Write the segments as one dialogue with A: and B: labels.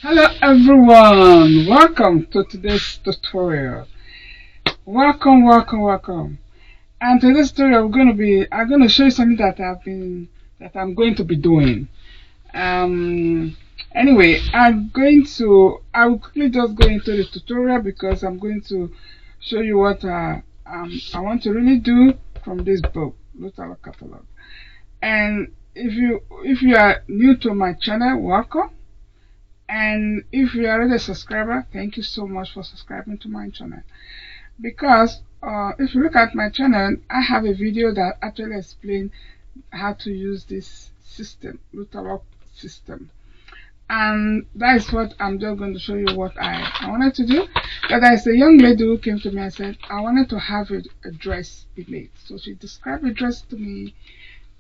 A: Hello everyone, welcome to today's tutorial. Welcome. And today's tutorial I'm going to show you something that I'm going to be doing. Anyway, I will quickly just go into the tutorial because I'm going to show you what I want to really do from this book, Luther Catalog. And if you are new to my channel, welcome. And if you are already a subscriber, thank you so much for subscribing to my channel. Because if you look at my channel, I have a video that actually explains how to use this system, Luther system. And that is what I'm just going to show you what I wanted to do. But there's a young lady who came to me and said, I wanted to have a dress be made. So she described a dress to me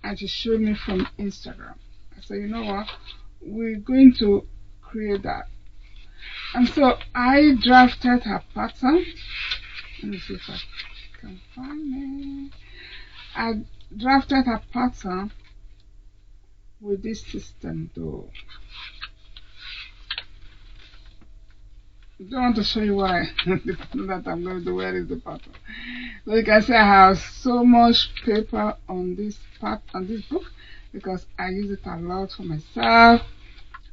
A: and she showed me from Instagram. I said, you know what, we're going to create that. And so I drafted her pattern. Let me see if I can find it. I drafted her pattern with this system though. I don't want to show you why that I'm going to do. Where is the pattern? So you can see I have so much paper on this book because I use it a lot for myself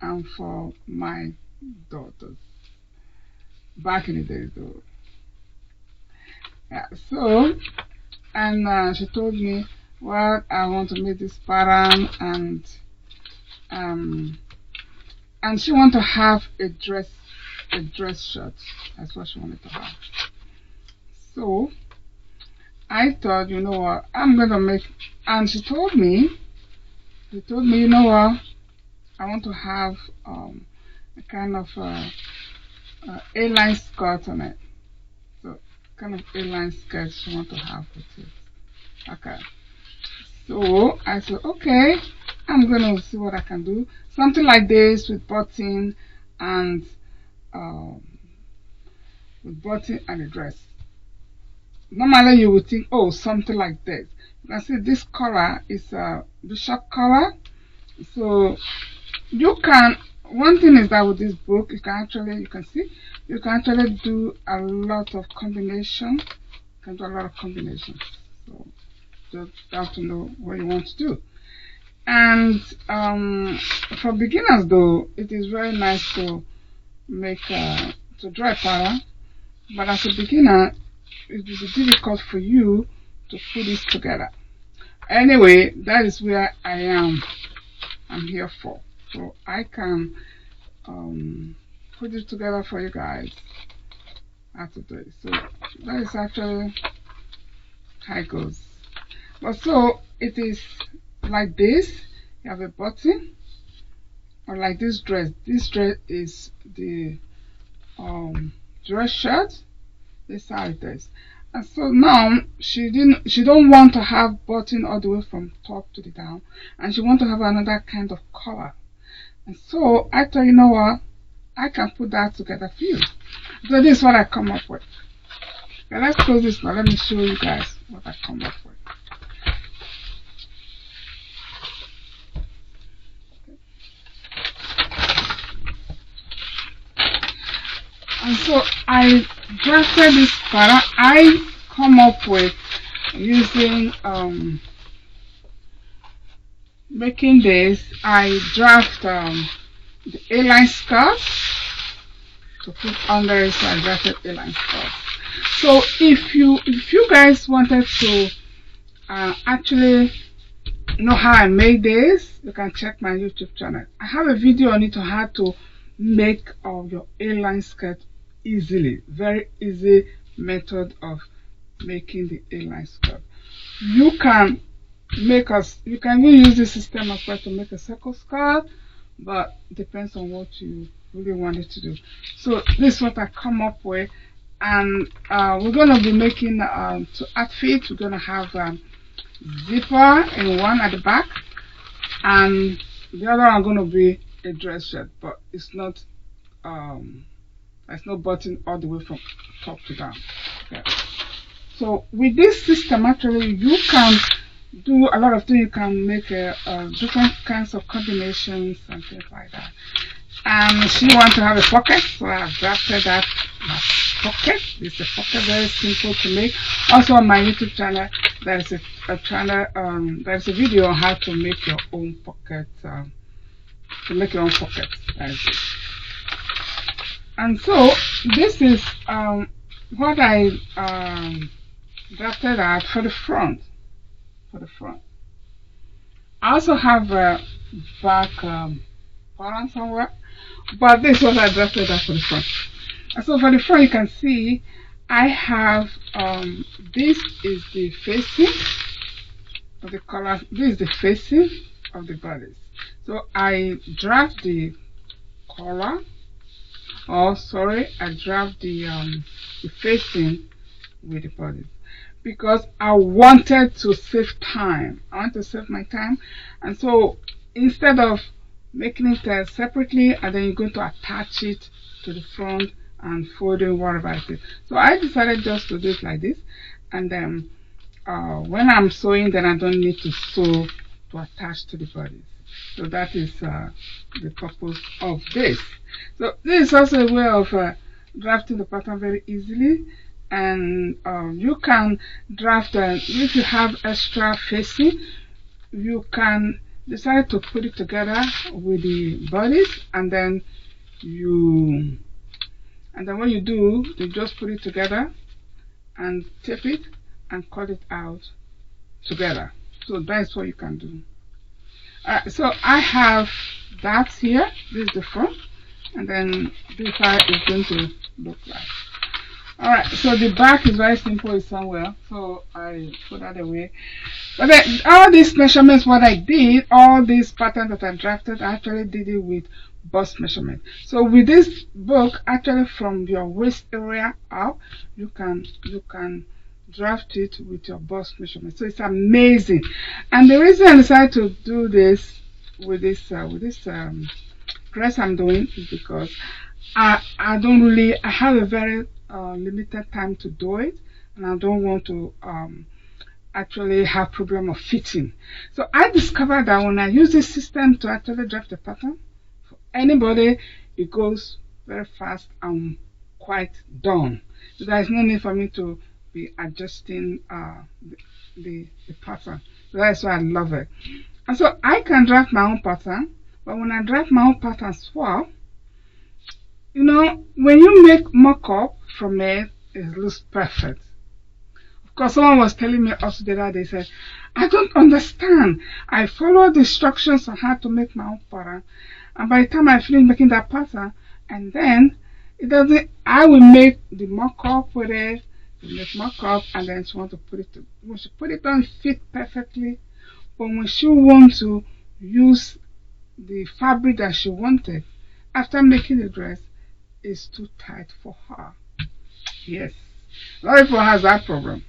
A: and for my daughters back in the days though. Yeah, so and she told me, well, I want to make this pattern and she want to have a dress shirt. That's what she wanted to have. So I thought, you know what, I'm gonna make, and she told me, you know what, I want to have a kind of A-line skirt on it. So kind of A-line skirt she want to have with it. Okay. So I said, okay, I'm gonna see what I can do. Something like this with button and a dress. Normally you would think, oh, something like this. You can see this color is a bishop color. So you can, one thing is that with this book you can actually do a lot of combinations. So just have to know what you want to do. And for beginners though, it is very nice to make to draw a pattern, but as a beginner it will be difficult for you to put this together. Anyway, that is where I'm here for. So I can put it together for you guys how to do it. So that is actually how it goes. But so it is like this. You have a button, or like this dress. This dress is the dress shirt. This is how it is. And so now she don't want to have button all the way from top to the down, and she want to have another kind of color. And so I thought, you know what, I can put that together for you. So this is what I come up with. Okay, let's close this now. Let me show you guys what I come up with. And so I drafted this pattern. I come up with using making this. I draft the A-line skirt to put under it. So I drafted A-line skirt. So if you guys wanted to actually know how I made this, you can check my YouTube channel. I have a video on it on how to make your A-line skirt easily. Very easy method of making the A-line skirt. You can even use this system as well to make a circle skirt, but it depends on what you really wanted to do. So this is what I come up with, and we're gonna be making two outfits. We're gonna have zipper in one at the back, and the other one gonna be a dress shirt, but it's not there's no button all the way from top to down. Okay. So with this system, actually you can do a lot of things. You can make different kinds of combinations and things like that. and she wants to have a pocket, so I've drafted that pocket. It's a pocket, very simple to make. Also on my YouTube channel, there is a channel, there is a video on how to make your own pocket, That is it. And so this is what I drafted out for the front. I also have a back pattern somewhere, but this was I drafted out for the front. And so for the front, you can see I have this is the facing of the collar. This is the facing of the bodies. So I draft the collar. Oh, sorry, I draft the facing with the bodies, because I wanted to save time. I want to save my time, and so instead of making it separately and then you're going to attach it to the front and folding whatever it is, so I decided just to do it like this, and then when I'm sewing, then I don't need to sew to attach to the bodies. So that is the purpose of this. So this is also a way of drafting the pattern very easily. And you can draft, if you have extra facing, you can decide to put it together with the bodies, and then when you do, you just put it together and tape it and cut it out together. So that's what you can do. So I have that here. This is the front, and then this is how it's going to look like. Alright, so the back is very simple, it's somewhere, so I put that away. But then all these measurements, what I did, all these patterns that I drafted, I actually did it with bust measurement. So with this book, actually from your waist area up, you can draft it with your bust measurement. So it's amazing. And the reason I decided to do this with this dress I'm doing is because I have a very limited time to do it, and I don't want to actually have problem of fitting. So I discovered that when I use this system to actually draft a pattern for anybody, it goes very fast and quite done. So there is no need for me to be adjusting the pattern. So that's why I love it. And so I can draft my own pattern, but when I draft my own pattern as well, you know, when you make mock-up from it, it looks perfect. Of course, someone was telling me also the other day, said, I don't understand. I follow the instructions on how to make my own pattern, and by the time I finish making that pattern, and then it doesn't, I will make the mock-up with it, make mock-up, and then she want to put it to, when she put it on, fit perfectly. But when she want to use the fabric that she wanted after making the dress, it's too tight for her. Yes, a lot of people has that problem.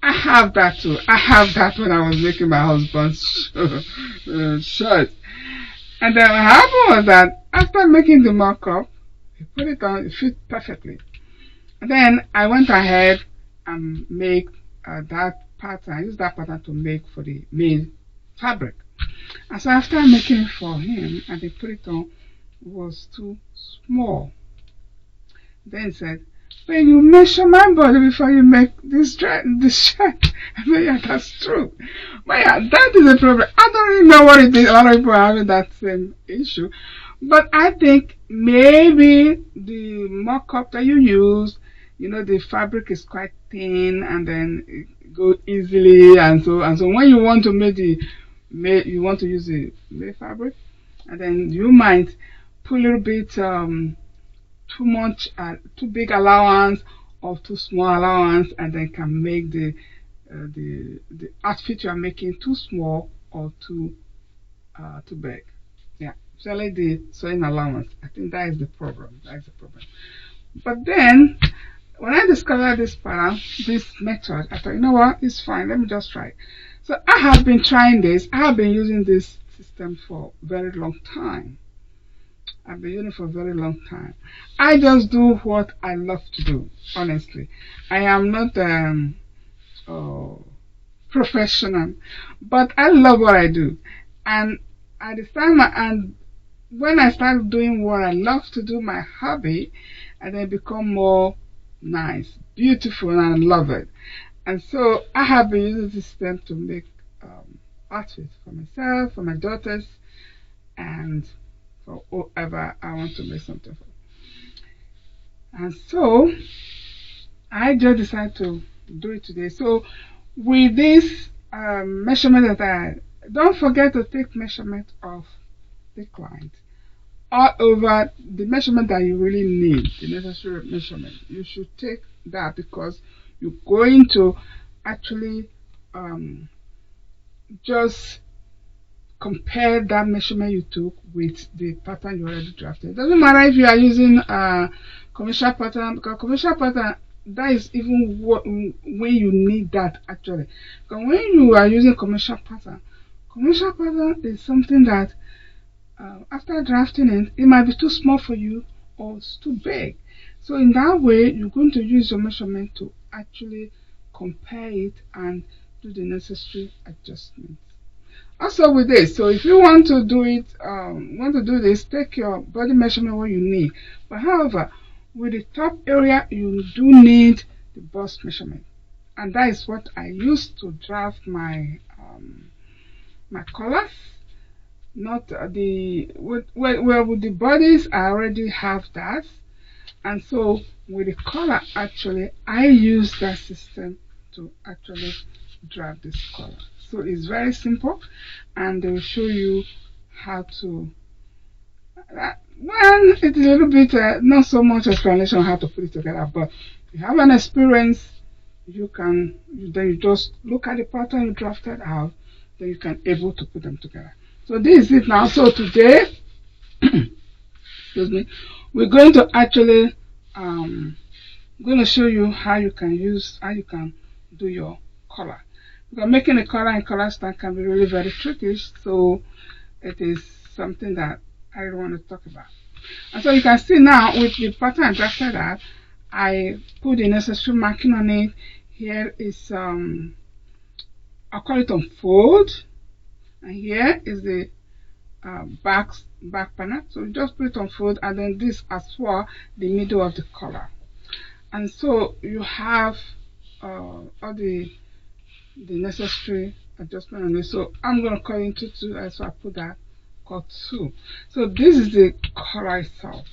A: I have that too. I have that when I was making my husband's shirt. And then what happened was that after making the mock-up, he put it on, it fit perfectly. And then I went ahead and made that pattern. I used that pattern to make for the main fabric. And so after making it for him and they put it on, it was too small. Then he said, when you measure my body before you make this shirt. I said, yeah, that's true. But yeah, that is a problem. I don't really know what it is. A lot of people are having that same issue. But I think maybe the mock-up that you use, you know, the fabric is quite thin and then it goes easily, and so when you want to make you want to use the made fabric, and then you might put a little bit too much, too big allowance or too small allowance, and then can make the outfit you are making too small or too big. Yeah, so like the sewing allowance. I think that is the problem. But then when I discovered this pattern, this method, I thought, you know what, it's fine. Let me just try it. So I have been trying this. I have been using this system for a very long time. I've been using it for a very long time. I just do what I love to do, honestly. I am not professional, but I love what I do. And at the time, and when I start doing what I love to do, my hobby, and then become more nice, beautiful, and I love it. And so I have been using this system to make outfits for myself, for my daughters, and for whoever I want to make something for. And so I just decided to do it today. So with this measurement that I don't forget to take measurement of the client all over, the measurement that you really need, the necessary measurement. You should take that because you're going to actually just compare that measurement you took with the pattern you already drafted. It doesn't matter if you are using commercial pattern, because commercial pattern, that is even when you need that actually. Because when you are using commercial pattern is something that after drafting it, it might be too small for you or it's too big. So in that way, you're going to use your measurement to actually compare it and do the necessary adjustments. Also with this, so if you want to do it, this, take your body measurement what you need. But however, with the top area, you do need the bust measurement, and that is what I use to draft my my collars. Not the with the bodies, I already have that, and so with the collar, actually, I use that system to actually draft this collar. So it's very simple, and they will show you how to. Well, it's a little bit not so much explanation on how to put it together, but if you have an experience, then you just look at the pattern you drafted out, then you can able to put them together. So this is it now. So today, excuse me, we're going to actually going to show you how you can do your collar. Because making a collar and collar stand can be really very tricky, so it is something that I really want to talk about. And so you can see now with the pattern I drafted out, I put the necessary marking on it. Here is I'll call it unfold, and here is the back panel. So you just put it on fold, and then this as well the middle of the collar. And so you have all the necessary adjustment on it. So I'm going to cut into two, so I put that cut 2. So this is the collar itself.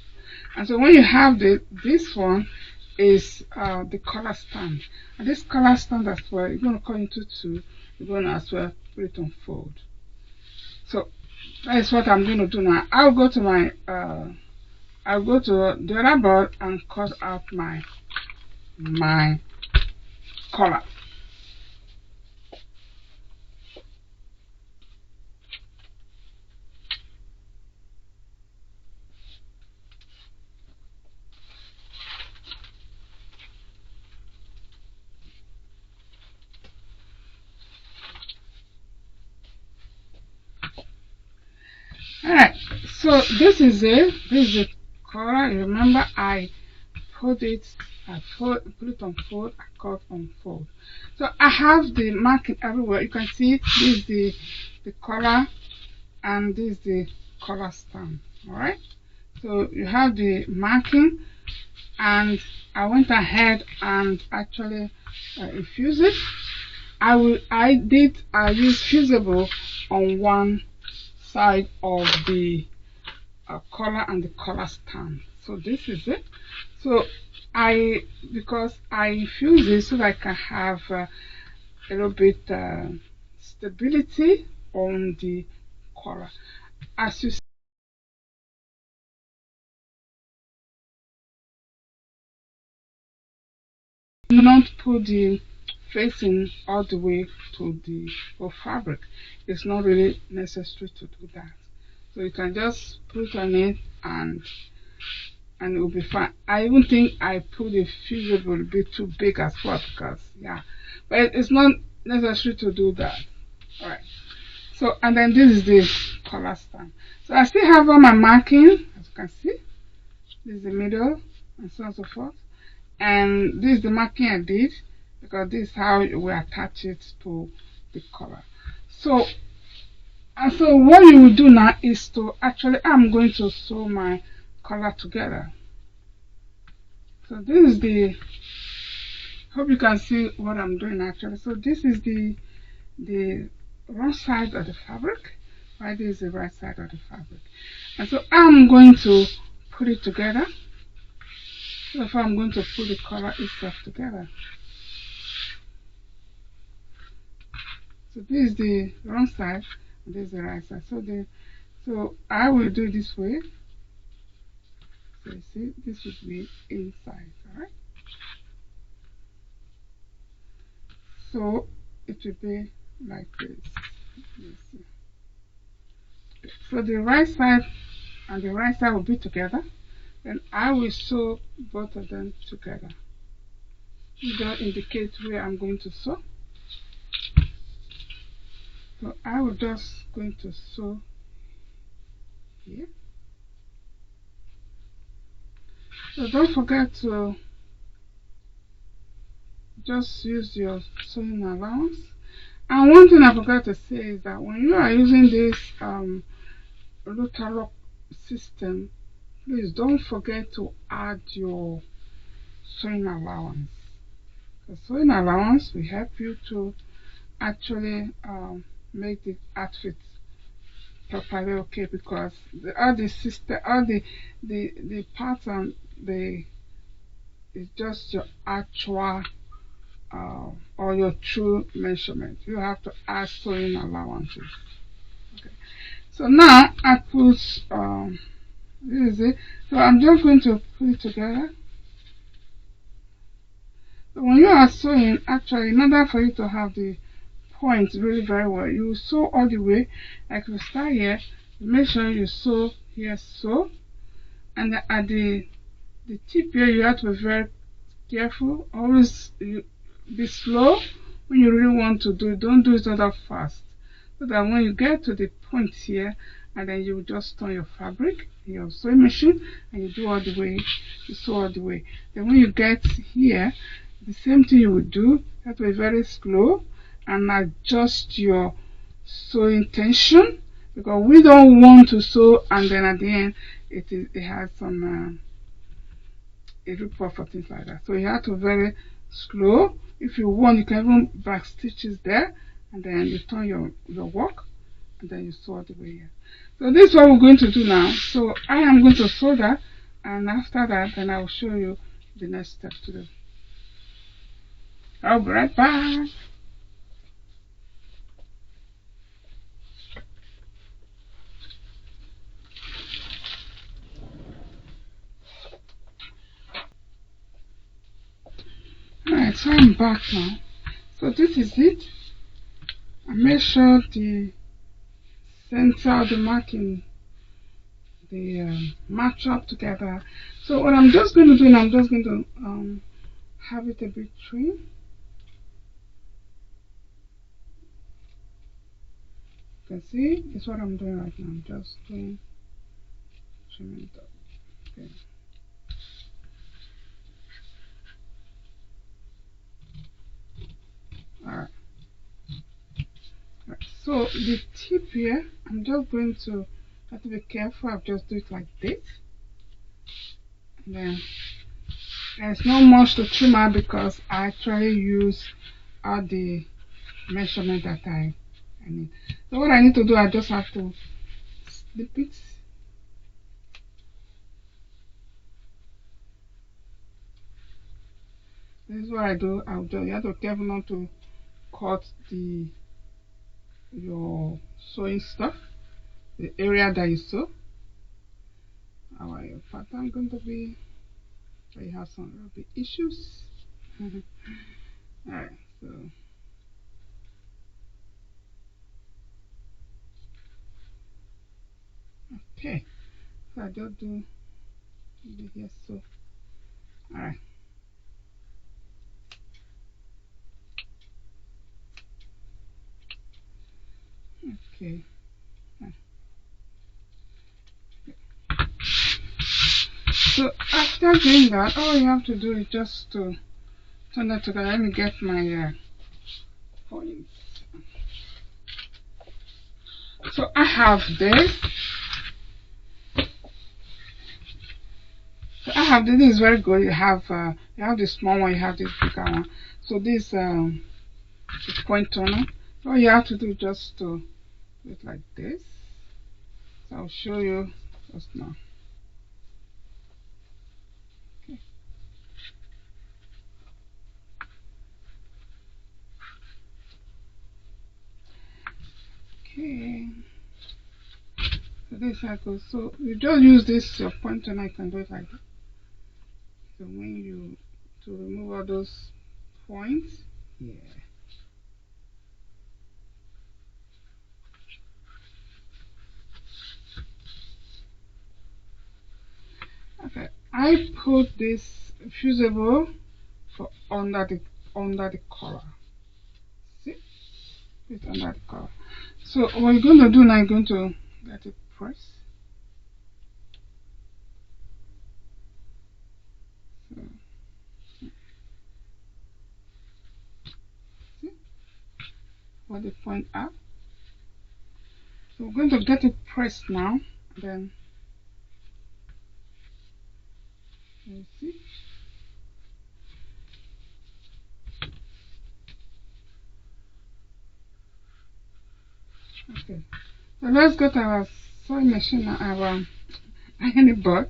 A: And so when you have this one is the collar stand, and this collar stand as well, you're going to cut into 2. You're going to as well put it on fold. So that is what I'm going to do now. I'll go to my I'll go to the other board and cut out my collar. Alright, so this is it. This is the collar. Remember, I put it on fold, I cut on fold. So I have the marking everywhere. You can see this is the collar, and this is the collar stand. Alright, so you have the marking, and I went ahead and actually infused it. I use fusible on one side of the collar and the collar stand. So this is it. So because I infuse it so that I can have a little bit stability on the collar. As you see, do not put the facing all the way to the fabric. It's not really necessary to do that. So you can just put on it and it will be fine. I even think I put a fusible a bit too big as well, because yeah, but it's not necessary to do that. Alright, so and then this is the collar stand. So I still have all my marking, as you can see. This is the middle, and so on and so forth. And this is the marking I did, because this is how we attach it to the collar. So And so what you will do now is to actually, I'm going to sew my collar together. So this is the, hope you can see what I'm doing actually. So this is the wrong side of the fabric, while this is the right side of the fabric. And so I'm going to put it together. So if I'm going to put the collar itself together. So this is the wrong side, and this is the right side. So I will do it this way. So you see, this would be inside, alright? So it will be like this. So the right side and the right side will be together. Then I will sew both of them together. You don't indicate where I'm going to sew. So I will just going to sew here. So don't forget to just use your sewing allowance. And one thing I forgot to say is that when you are using this router lock system, please don't forget to add your sewing allowance. The sewing allowance will help you to actually make the outfit properly okay, because all the system, all the pattern, it's just your actual or your true measurement. You have to add sewing allowances. Okay. So now I put this is it. So I'm just going to put it together. So when you are sewing, actually, in order for you to have the points really very well, you sew all the way. Like you start here, make sure you sew here, sew, and at the tip here, you have to be very careful. Always be slow when you really want to do it. Don't do it that fast, so that when you get to the point here, and then you just turn your fabric in your sewing machine and you do all the way, you sew all the way. Then when you get here, the same thing you would do. You have to be very slow and adjust your sewing tension, because we don't want to sew and then at the end it has some a rip off or things like that. So you have to be very slow. If you want, you can even back stitches there, and then you turn your work, and then you sew all the way here. So this is what we're going to do now. So I am going to sew that, and after that then I will show you the next step to do. I'll be right back. Alright, so I'm back now. So this is it. I make sure the center of the marking, the match up together. So what I'm just going to do now, I'm just going to have it a bit trim. You can see it's what I'm doing right now. I'm just doing trimming it up. Okay. Alright. So the tip here, I'm just going to have to be careful. I'll just do it like this. And then there's not much to trim out because I actually use all the measurement that I need. So what I need to do, I just have to snip it. This is what I do. You have to be careful not to cut your sewing stuff, the area that you sew. How are your pattern going to be? So you have some little bit issues. Alright, so okay, so I just do here, so alright. Okay. So after doing that, all you have to do is just to turn that together. Let me get my points. So I have this. So I have this. This is very good. You have the small one. You have this bigger one. So this is point toner. All you have to do just to do it like this. So I'll show you just now. Okay. Okay. So this is how it goes. So you just use this point toner. You can do it like that. So when you to remove all those points, yeah. Okay, I put this fusible for under the collar. See, it's under the collar. So what you're going to do now, you're going to get it pressed. So, see, put the point up. So we're going to get it pressed now. Then you see. Okay. So let's go to our sewing machine, our ironing board,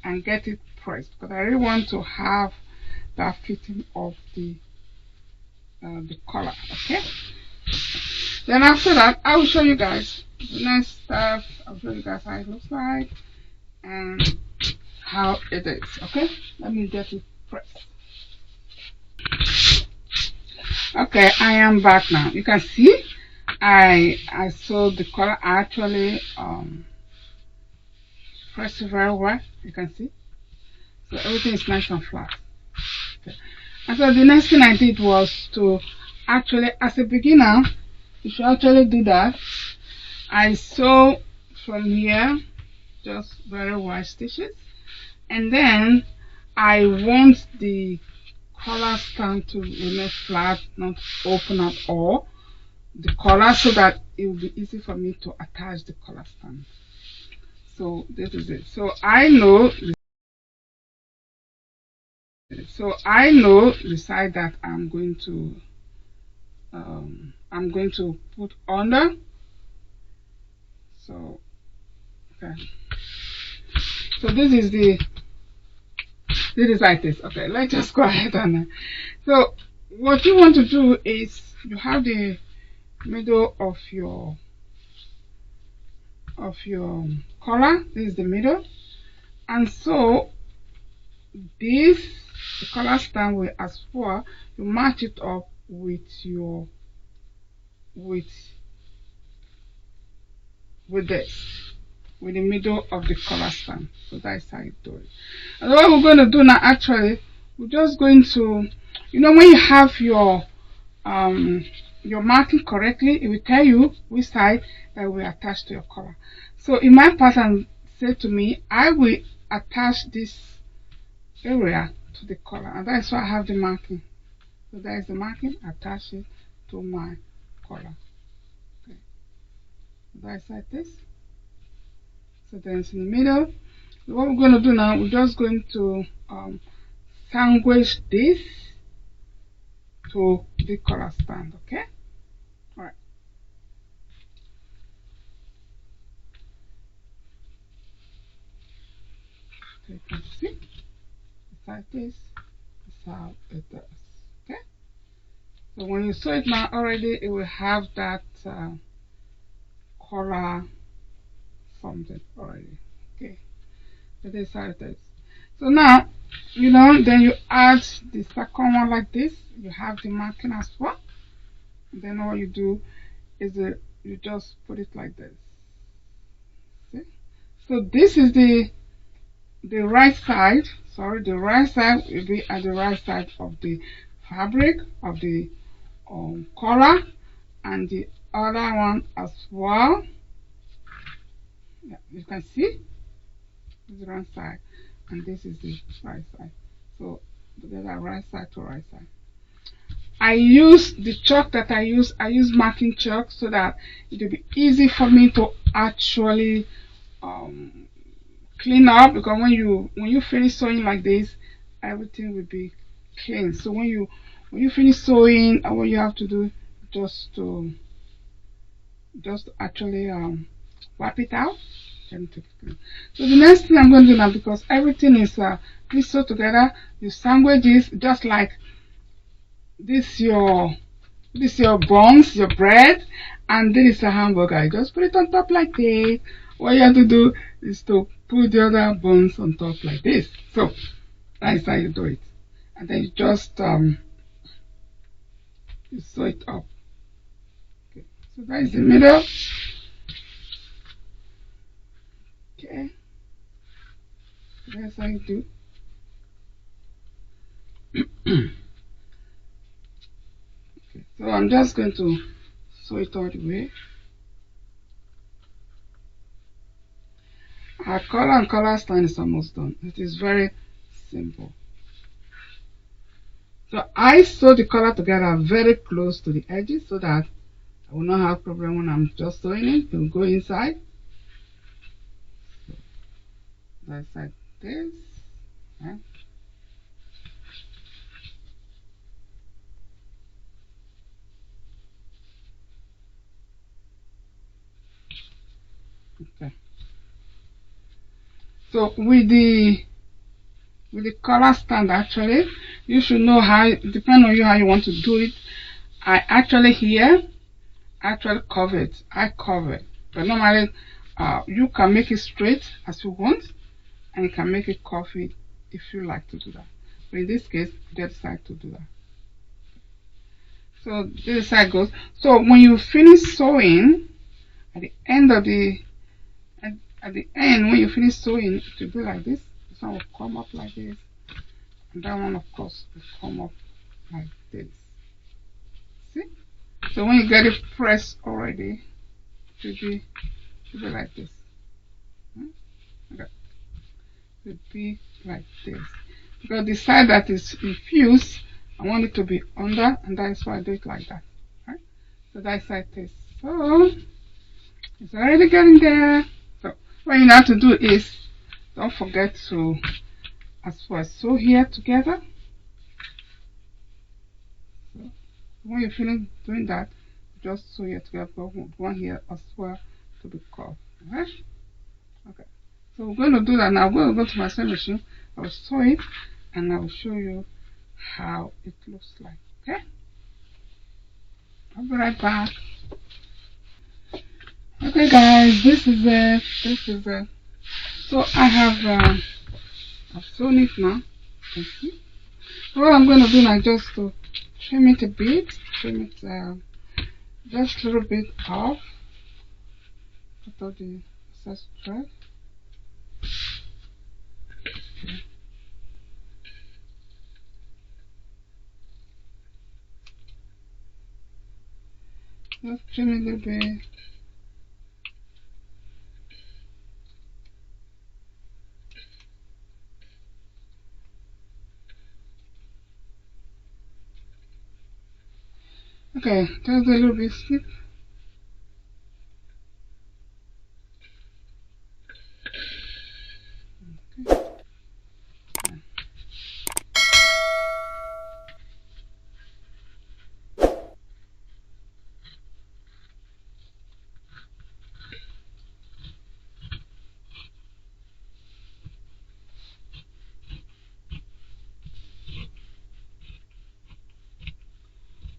A: and get it pressed because I really want to have that fitting of the collar. Okay. Then after that, I will show you guys the next stuff. I'll show you guys how it looks like and how it is. Okay. Let me get it pressed. Okay, I am back now. You can see I sewed the collar. I actually pressed it very well. You can see. So everything is nice and flat. Okay. And so the next thing I did was to actually, as a beginner, you should actually do that. I sew from here just very wide stitches, and then I want the collar stand to remain flat, not open at all. The collar, so that it will be easy for me to attach the collar stand. So this is it. So I know the side that I'm going to put under. So okay. So this is like this. Okay, let's just go ahead and so what you want to do is you have the middle of your collar. This is the middle, and so this the collar stand will, as well, you match it up with your with this, with the middle of the collar stand. So that's how you do it. And what we're going to do now, actually, we're just going to, when you have your marking correctly, it will tell you which side that will attach to your collar. So in my pattern, say to me, I will attach this area to the collar, and that's why I have the marking. So that is the marking, attach it to my collar. Okay, so that's like this. So then it's in the middle. So what we're going to do now, we're just going to sandwich this to the collar stand. Okay, all right. So you can see it's like this. That's how it does. Okay. So when you sew it now already, it will have that collar something already. Okay. So this is how it is. So now, then you add the second one like this. You have the marking as well. And then all you do is you just put it like this. See? So this is the right side. Sorry, the right side will be at the right side of the fabric of the collar, and the other one as well. Yeah, you can see this is the wrong side, and this is the right side. So together, right side to right side. I use the chalk that I use marking chalk so that it will be easy for me to actually clean up, because when you finish sewing like this, everything will be clean. So when you finish sewing, what you have to do just to actually wipe it out and take it clean. So the next thing I'm going to do now, because everything is sewed together, you sandwich this just like this your buns, your bread, and this is a hamburger. You just put it on top like this. What you have to do is to put the other buns on top like this. So that's how you do it. And then you just you sew it up. Okay. So that is the middle. Okay. That's how you do. Okay. So I'm just going to sew it all the way. Our collar and collar stand is almost done. It is very simple. So I sew the collar together very close to the edges so that I will not have problem when I'm just sewing it. It will go inside. So that's like this. Okay. Okay. So with the collar stand, actually, you should know how, depending on you how you want to do it. I actually here cover it. I cover it. But normally you can make it straight as you want, and you can make it curvy if you like to do that. But in this case, I decide to do that. So this is how it goes. So when you finish sewing, at the end of the at the end, when you finish sewing, it will be like this. This one will come up like this, and that one, of course, will come up like this. See? So when you get it pressed already, it will be like this. Okay. It will be like this. Because the side that is infused, I want it to be under, and that is why I do it like that. Right? So that's like this. So it's already getting there. So what you have to do is, don't forget to, as well, sew here together. So when you finish doing that, just sew here together. One here as well to be curved. Alright? Okay. So we're going to do that now. I'm going to go to my sewing machine. I will sew it, and I will show you how it looks like. Okay? I'll be right back. Okay, guys, this is it. So I have I've sewn it now. You see? So what I'm going to do now is just to trim it a bit. Trim it just a little bit off. Cut out the excess thread. Okay. Just trim it a little bit. Okay, just a little bit snip.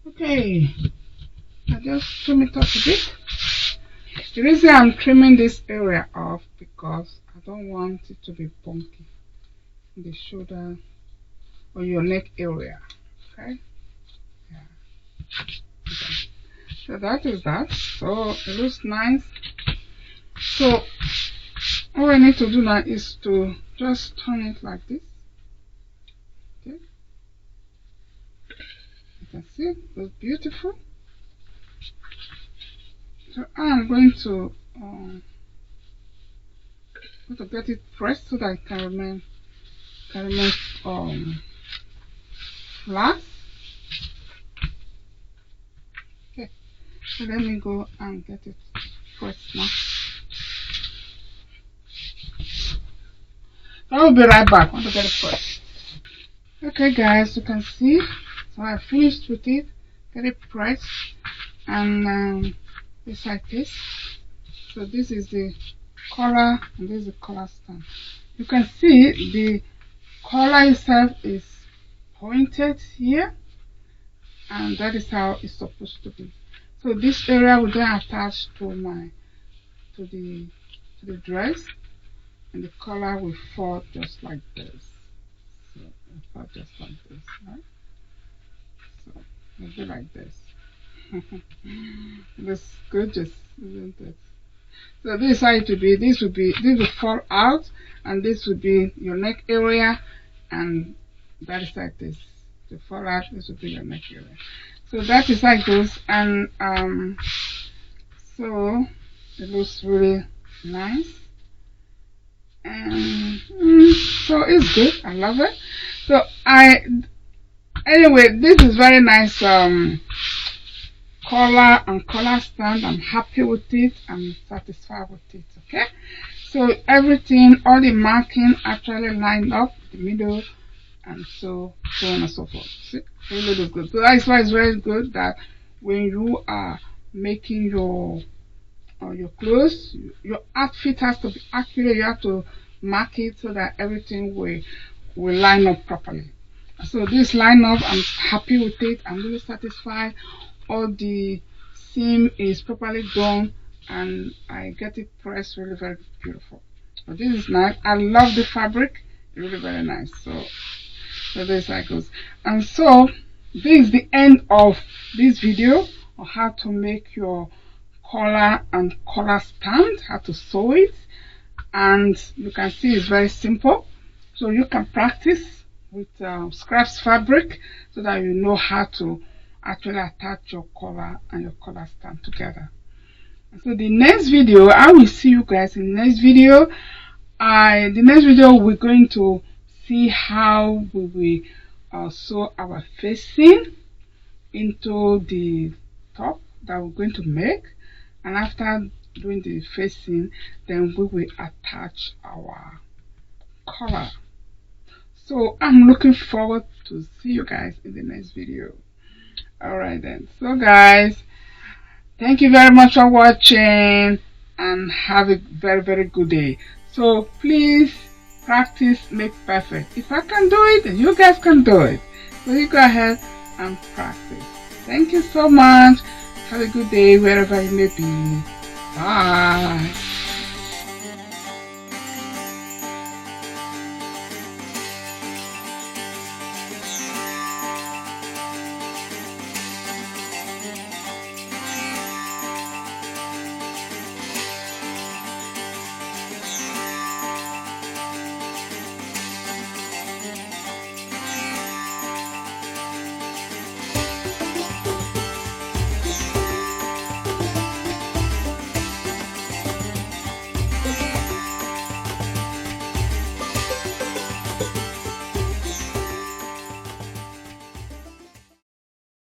A: Okay, I just trim it off a bit. The reason I'm trimming this area off because I don't want it to be bulky in the shoulder or your neck area. Okay, yeah. Okay. So that is that. So it looks nice. So all I need to do now is to just turn it like this. Okay, you can see it looks beautiful. So I'm going to get it pressed so that it can remain flat. So let me go and get it pressed now. I'll be right back. I want to get it pressed. Okay guys, you can see, so I finished with it. Get it pressed, and it's like this. So this is the collar and this is the collar stand. You can see the collar itself is pointed here, and that is how it's supposed to be. So this area will then attach to the dress, and the collar will fall just like this. So it will fall just like this, right? So it'll be like this. Looks gorgeous, isn't it? So this is how it will be. This will fall out, and this will be your neck area, and that is like this. To fall out, this will be your neck area. So that is how it goes, and so it looks really nice, and so it's good. I love it. So anyway, this is very nice collar and collar stand. I'm happy with it. I'm satisfied with it. Okay, so everything, all the marking actually lined up the middle, and so on and so forth. See, really looks good. So that's why it's very good that when you are making your clothes, your outfit has to be accurate. You have to mark it so that everything will line up properly. So this line up, I'm happy with it. I'm really satisfied. All the seam is properly done, and I get it pressed really very beautiful. So this is nice. I love the fabric, really very nice. So this how it goes. And so this is the end of this video on how to make your collar and collar stand, how to sew it. And you can see it's very simple, so you can practice with scraps fabric so that you know how to actually attach your collar and your collar stand together. So the next video, I will see you guys in the next video. The next video we're going to see how we will sew our facing into the top that we're going to make, and after doing the facing, then we will attach our collar. So I'm looking forward to see you guys in the next video. Alright then, so guys, thank you very much for watching, and have a very good day. So please practice make perfect. If I can do it, then you guys can do it. So you go ahead and practice. Thank you so much. Have a good day wherever you may be. Bye.